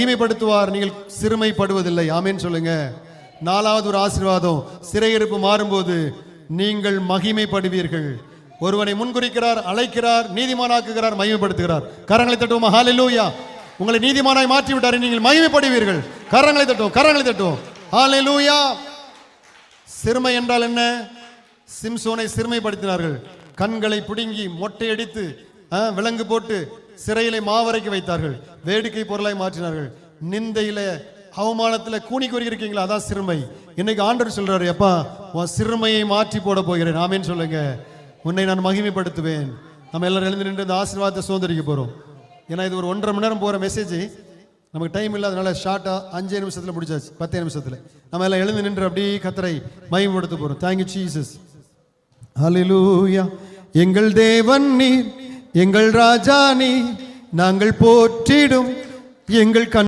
மகிமைப்படுத்துவார், நீங்கள் சிறுமைப்படுவதில்லை. ஆமேன் சொல்லுங்க. நாலாவது ஒரு ஆசீர்வாதம், சிறையிருப்பு மாறும்போது நீங்கள் மகிமைப்படுவீர்கள். ஒருவனை முன்குறிக்கிறார், அழைக்கிறார், நீதிமானாக்குகிறார், மகிமைப்படுத்துகிறார். கரங்களை தட்டுவோம். ஹல்லேலூயா. உங்களை நீதிமானாய் மாற்றி விட்டார், நீங்கள் மகிமைப்படுவீர்கள். கரங்களை தட்டுவோம், கரங்களை தட்டுவோம். ஹல்லேலூயா. சிறுமை என்றால் என்ன? சிம்சோனை சிறுமைப்படுத்தினார்கள். கண்களை பிடுங்கி மொட்டையடித்து விலங்கு போட்டு சிறையிலே மாவரைக்கு வைத்தார்கள். வேடிக்கை பொருளாய் மாற்றினார்கள். நிந்தையில அவமானத்தில் கூனி கூறி இருக்கீங்களா? அதான் சிறுமை. இன்னைக்கு ஆண்டவர் சொல்றாரு, அப்பா உன் சிறுமையை மாற்றி போட போகிறேன். ஆமேன் சொல்லுங்க. உன்னை நான் மகிமைப்படுத்துவேன். நம்ம எல்லாரும் எழுந்து நின்று இந்த ஆசீர்வாதத்தை சுதந்திரிக்க போறோம். ஏன்னா இது ஒரு 1.5 மணி நேரம் போற மெசேஜ். நமக்கு டைம் இல்லாதனால ஷார்ட்டா 5 நிமிஷத்துல முடிச்சாச்சு. 10 நிமிஷத்துல நம்ம எல்லாம் எழுந்து நின்று அப்படியே கர்த்தரை மகிமைப்படுத்த போறோம். Thank you Jesus. ஹல்லேலூயா. எங்கள் தேவன் நீர், எங்கள் ராஜா நீர், நாங்கள் போற்றிடும் எங்கள்